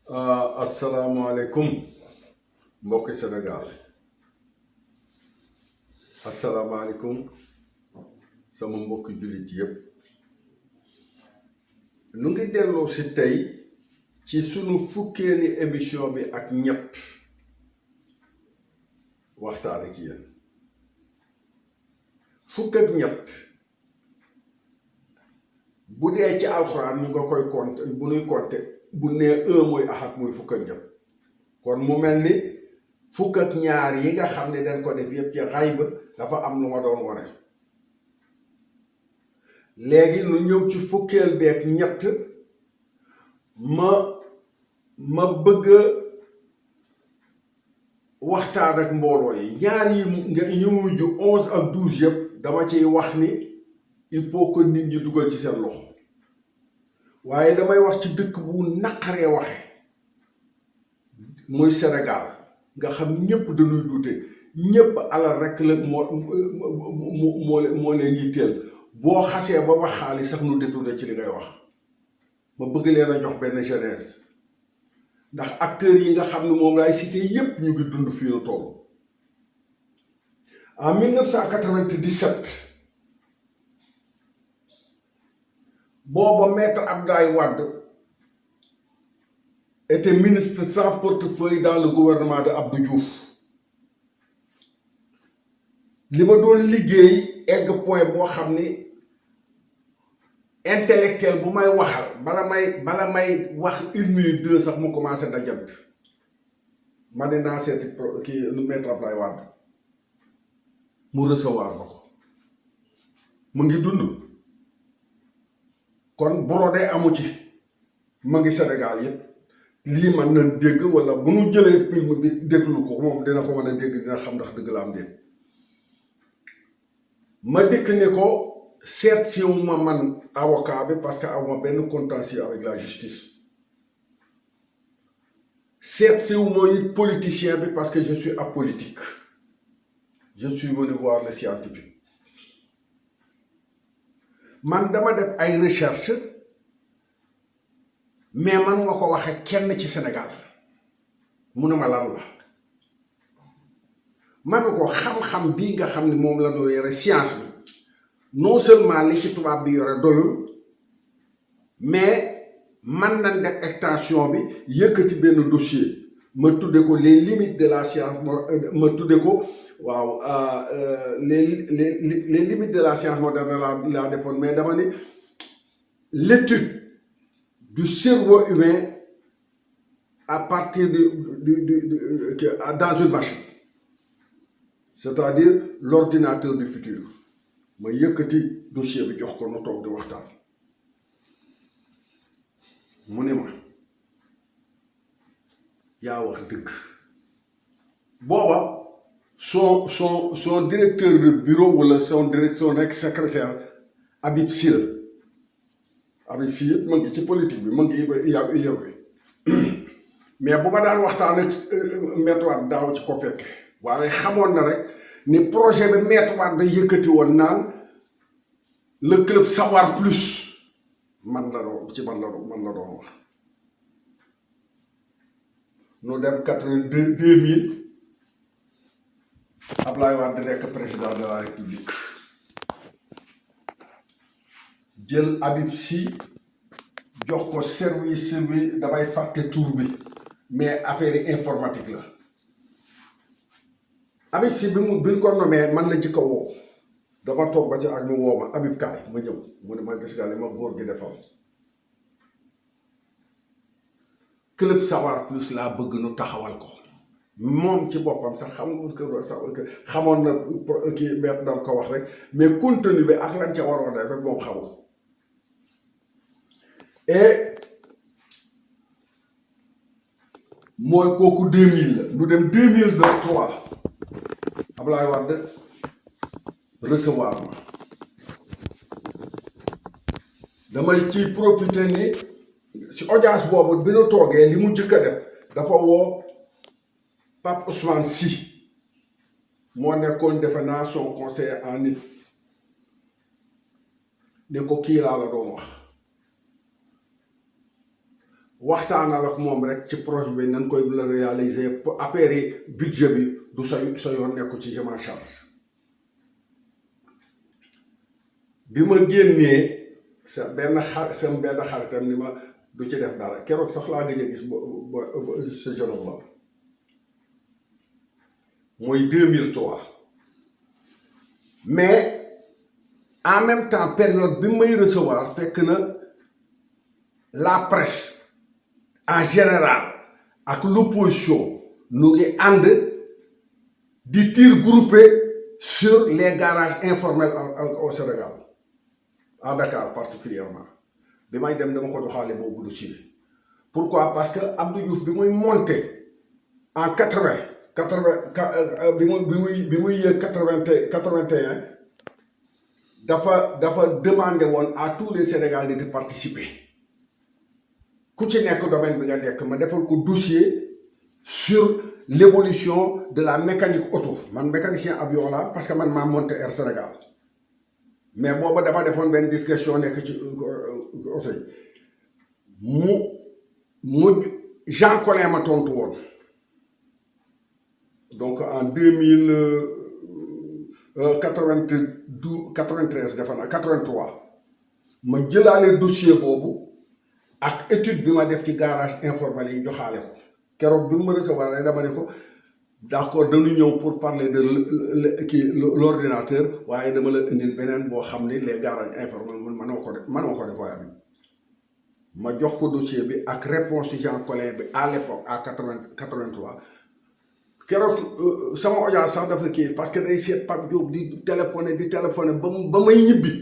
asalaamaaleykum mbokki Sénégal asalaamaaleykum sama mbokki jullit yépp nu ngi delloo si tey ci sunu fukkeeli émission bi ak ñett waxtaan ak yéen fukk ak ñett bu dee ci alxuraan ñu nga koy compter bu nuy compter bu nee mooy ahad muy fukk ak ñett kon mu mel ni fukk ak ñaar yi nga xam ne dañ ko def yépp ci xayba dafa am lu ma doon wane léegi nu ñëw ci fukkeel beek ñett ma bëgg waxtaan ak mbooloo yi ñaar yi mujj 11 ak 12 yépp dama ciy wax ni il faut que nit ñi dugal ci seen loxo waaye damay wax ci dëkk bu naqaree waxe muy Sénégal nga xam ñépp dañuy duute ñépp alal rekk la moo leen yitteel boo xasee ba wax xaalis sax nu détourné ci li ngay wax ma bëgg leen a jox benn jeunesse ndax acteurs yi nga xam ne moom laay cité yépp ñu ngi dund fii nu toll en 1997 booba maître Abdoulaye Wade était ministre sans portefeuille dans le gouvernement de Abdou Diouf li ma doon liggéey egg point boo xam ni intellectuel bu may waxal bala may wax 1 minute 2 sax mu commencé dajant ma ne naa seeti kii nu maître Abdoulaye Wade mu recevoir ma ko mu ngi dund kon borodé amu ci ma ngi Sénégal yépp lii man na dégg wala bu nu jëlee film bi déglu ko moom dina ko mën a dégg dina xam ndax dëgg la am déet ma dikk ne ko seet siwu ma man avocat bi parce que awma benn contentieux avec la justice seet siwu ma it politicien bi parce que je suis apolitique je suis venu voir le scientifique man dama def ay recherche mais man ma ko waxe kenn ci Sénégal mu ne ma lan la man ko xam-xam bii nga xam ne moom la doo yore science bi non seulement li ci tubaab bi yore doyul mais man nañ def extension bi yëkkati benn dossier ma tudde ko les limites de la science ma tudde ko waaw les limites de la science moderne laa defoon mais dama ni l'étude du cerveau humain à partir dans une machine c'est-à-dire l'ordinateur du futur ma yëkkati dossier bi jox ko nu toog di waxtaan mu ne ma yaa wax dëgg booba son directeur de bureau wala son ex-secrétaire Habib Sy la Habib Sy yëpp ma ngi ci politique bi ma ngi yow mais bu ma daan waxtaan ak Maître Wade daaw ci ko fekke waaye xamoon na rek ni projet bi Maître Wade da yëkkati woon naan le club savoir plus man la doon wax nu dem 2000 Abdoulaye Wade nekk président de la République jël Habib Sy jox ko service bi damay fàtte tur bi mais affaire informatique la Habib Sy bi ñu ko nommé man la jëkk a woo dama toog ba ci ak mu woo ma Habib kaay ma ñëw mu ne ma gis nga li ma góor gi defal club savoir plus laa bëgg nu taxawal ko moom ci boppam sax xamoon na kii maître dal ko wax rek mais contenu bi ak lan ca waroon def rek moom xamul et mooy kooku 2000 la nu dem 2003 Abdoulaye Wade recevoir ma damay ciy profité ni ci audience boobu bi nu toogee li mu njëkk a def dafa woo Pape Ousmane Sy moo nekkoon defe naa son conseiller en nit ne ko kii laa la doon wax waxtaanal ak moom rek ci projet bi nan koy la réaliser affaire yi budget bi du sa yoon nekku ci je m'en charge. bi ma génnee sa benn xaritam ni ma du ci def dara keroog sax laa gëj a gis ce jeune homme là mooy 2003 mais en même temps période bi may recevoir fekk na la presse en général ak l'opposition nu ngi ànd di tir groupé sur les garages informels au Sénégal à Dakar particulièrement bi may dem dama ko doxaale boobu dossier pourquoi parce que Abdou Diouf bi muy monté en 81 dafa demandé woon à tous les Sénégalais de participer ku ci nekk domaine bi nga nekk ma defal ko dossier sur l'évolution de la mécanique auto man mécanicien avion la parce que man maa monté Air Sénégal mais booba dama defoon benn discussion nekk ci auto yi mu Jean Collin ma tontu woon donc en 93 defe naa 83 ma jëlaale dossier boobu ak étude bi ma def ci garage informel yi joxaale ko keroog bi mu ma recevoir dama ne ko d'accord dañu ñëw pour parler de l'ordinateur waaye dama la indil beneen boo xam ni les garages informels mënoo ko def waaye ma jox ko dossier bi ak réponse Jean Collin bi à l'époque à 83 keroog sama audience sax dafa kii parce que day seet Pape Diop di téléphoné ba may ñibbi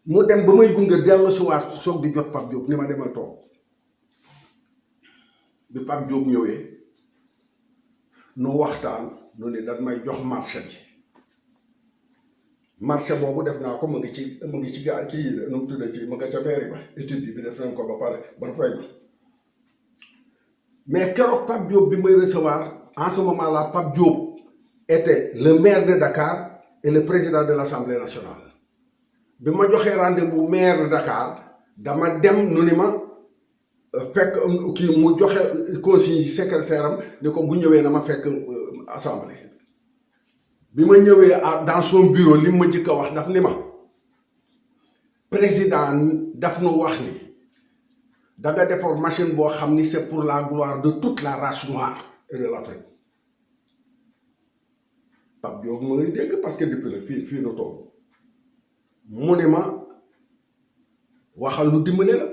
mu dem ba may gunge dellu si waat soog di jot Pape Diop ni ma demal toog bi Pape Diop ñëwee nu waxtaan nu ni dañ may jox marché boobu def naa ko mu ngi ci gaa kii nu mu tuddee ci mu nga ca mairie ba étude bi def nañ ko ba pare ba fay ma mais keroog Pape Diop bi may recevoir en ce moment-là Pape Diop était le maire de Dakar et le président de l'Assemblée nationale bi ma joxee rendez-vous maire de Dakar dama dem nu ni ma fekk kii mu joxe consigne secrétaire am ni ko bu ñëwee na ma fekk assemblée bi ma ñëwee dans son bureau li ma njëkk a wax daf ni ma président daf nu wax ni da nga defar machine boo xam ni c'est pour la gloire de toute la race noire et de l'Afrique Pape Diop ma ngay dégg parce que depuis la fii nu toog mu ne ma waxal nu dimbale la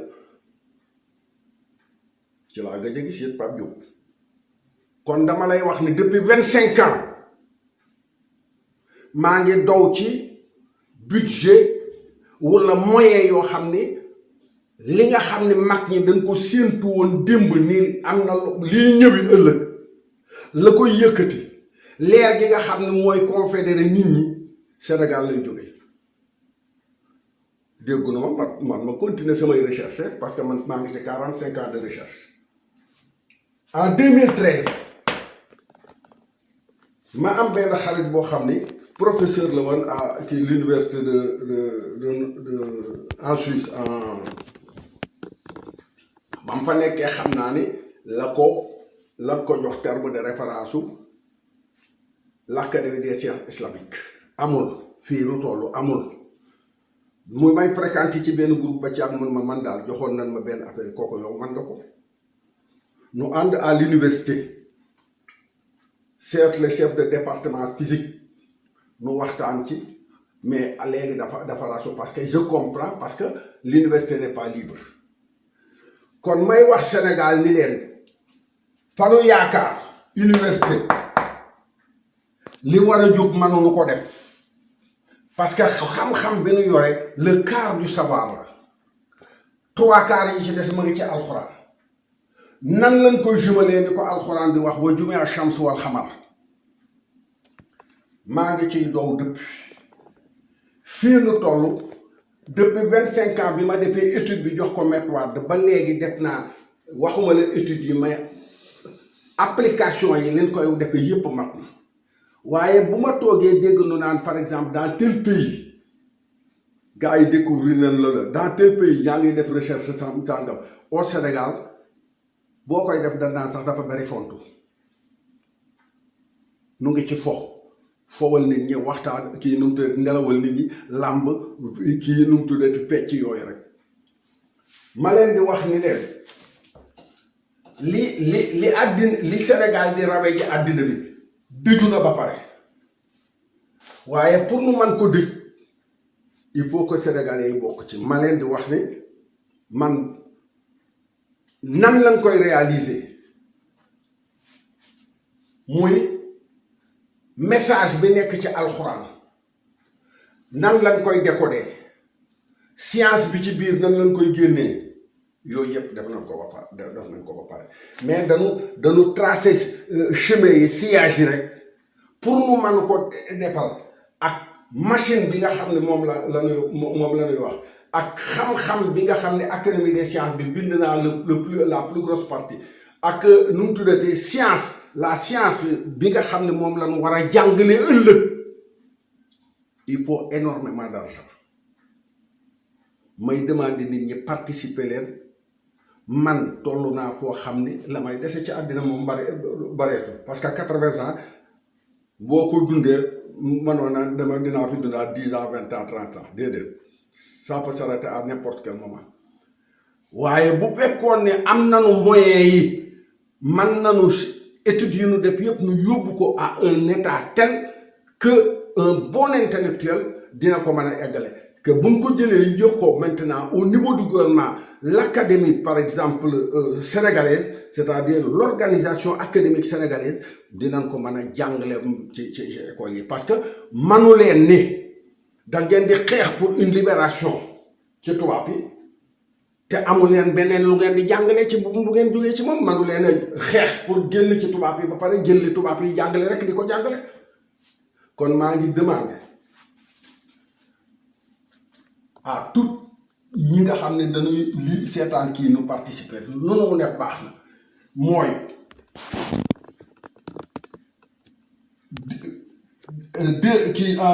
ci laa gëj a gis yéen Pape Diop kon dama lay wax ni depuis 25 ans maa ngi dow ci budget wala moyen yoo xam ni li nga xam ne mag ñi dañ ko séentu woon démb nii am na lii ñëwi ëllëg la koy yëkkati leer gi nga xam ne mooy confédéré nit ñi Sénégal lay jóge déggu na ma continuer samay recherche parce que man maa ngi ci 45 ans de recherche en 2013 ma am benn xarit boo xam ni professeur la woon à l'université de en Suisse ba mu fa nekkee xam naa ni la ko jox terme de référence su l'Académie des sciences islamiques amul fii lu tollu amul mu may fréquenté ci benn groupe ba ci am man daal joxoon nañ ma benn affaire kooku yow man nga ko nu ànd à l'université seet le chef de département physique nu waxtaan ci mais léegi dafa rasu parce que je comprends parce que l'université n'est pas libre kon may wax Sénégal ni leen fanu yaakaar université li war a jóg mënuñu ko def parce que xam-xam bi nu yore le quart du savoir la 3/4 yi ci des ma ngi ci alxuraan nan lañ koy jumalee ni ko alxuraan di wax wa jumi'a shamsu wal xamar maa ngi ciy dow depuis fii nu toll depuis 25 ans bi ma defee étude bi jox ko Maître Wade ba léegi def naa waxuma la étude yi may application yi leen koy defee yépp mat na waaye bu ma toogee dégg nu naan par exemple dans tel pays gars yi découvrir nañ la dans tel pays yaa ngi def recherche sàngam au Sénégal boo koy def danaa sax dafa bari fontu nu ngi ci fowal nit ñi waxtaan kii nu mu tuddee nelawal nit ñi làmb kii nu mu tuddee pecc yooyu rek ma leen di wax ni leen li àddina li Sénégal di rawe ji àddina bi dëju na ba pare waaye pour nu man ko dëj il faut que sénégalais yi bokk ci ma leen di wax ni man nan lañ koy réaliser muy message bi nekk ci alxuraan nan lañ koy décoder science bi ci biir nan lañ koy génnee yooyu yëpp def nañ ko ba pare mais dañu tracer chemin yi sillage yi rek pour mu mën ko defal ak machine bi nga xam ne moom la ñuy wax ak xam-xam bi nga xam ne académie des sciences bi bind naa la plus grosse partie ak nu mu tuddatee la science bi nga xam ne moom la ñu war a jàngale ëllëg il faut énormément d'argent may demander nit ñi participer leen man toll naa foo xam ni la may dese ci àddina moom bareetu parce que 80 ans boo ko dundee mënoon na dinaa fi dundaa 10 ans 20 ans 30 ans déedéet ça peut s'arrêter à n'importe quel moment waaye bu fekkoon ne am nanu moyens yi man nanu études yi nu def yëpp nu yóbbu ko à un état tel que un bon intellectuel dina ko mën a eggale que buñ ko jëlee yëg ko maintenant au niveau du gouvernement l'académie par exemple sénégalaise c'est-à-dire l'organisation académique sénégalaise dinañ ko mën a jàngale ci école yi parce que manu leen ni da ngeen di xeex pour une libération ci tubaab yi te amul leen beneen lu ngeen di jàngale ci bu ngeen jógee ci moom manu leen a xeex pour génn ci tubaab yi ba pare jël li tubaab yi jàngale rek di ko jàngale kon maa ngi demander à tout ñi nga xam ne dañuy li seetaan kii nu participer noonu mu def baax na mooy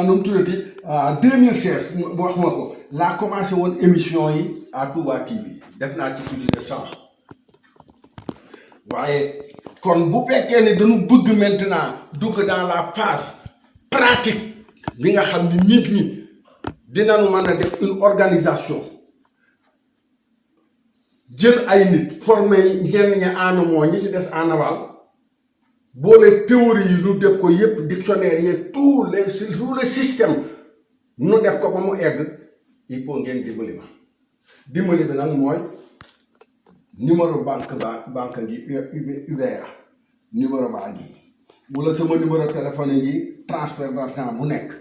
nu mu tuddati 2016 wax ma ko laa commencé woon émission yi à Touba TV def naa ci plus de 100 waaye kon bu fekkee ne dañu bëgg maintenant dugg dans la phase pratique bi nga xam ni nit ñi dinañu mën a def une organisation jël ay nit formé ñenn ñi en amont ñi ci des en aval boole théorie yi ñu def ko yépp dictionnaire yi tout le système nu def ko ba mu egg il faut ngeen dimbali bi nag mooy numéro banque ngi UBA numéro baa ngi wala sama numéro téléphone ngi transfert d'argent bu nekk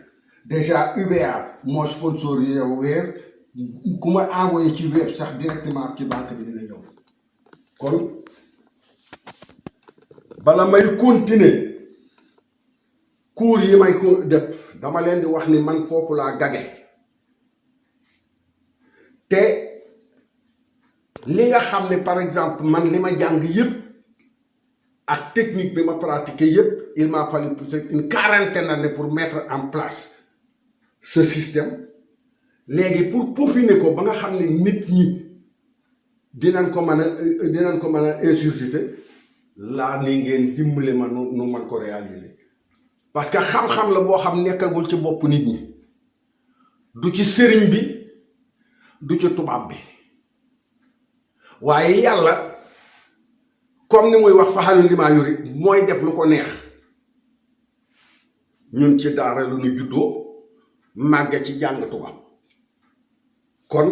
déjà UBA moo sponsorisé weer ku ma envoyé ci web sax directement ci banque bi dina ñëw kon bala may continuer cours yi may ko def dama leen di wax ni man foofu laa gage te li nga xam ne par exemple man li ma jàng yëpp ak technique bi ma pratiqué yëpp il m'a fallu peut-être une quarantaine d'années pour mettre en place ce système léegi pour peaufiner ko ba nga xam ne nit ñi dinañ ko mën a insusciter laa ni ngeen dimbale ma nu man ko réaliser parce que xam-xam la boo xam nekkagul ci bopp nit ñi du ci sëriñ bi du ci tubaab bi waaye yàlla comme ni muy wax faxalu limaa yuri mooy def lu ko neex ñun ci daara lu ñu juddoo màgge ci jàng tubaab kon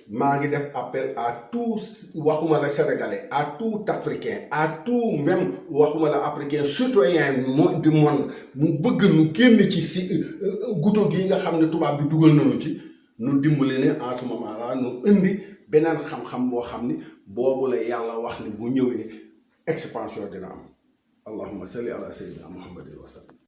maa ngi def appel à tous waxuma la sénégalais à tout africain à tout même waxuma la africain citoyen du monde mu bëgg nu génn ci si guto gi nga xam ne tubaab bi dugal nañu ci nu dimbali ne en ce moment là nu indi beneen xam-xam boo xam ni boobu la yàlla wax ni bu ñëwee expansion dina am allahumma salli ala sayyidina muhammadin wa sallam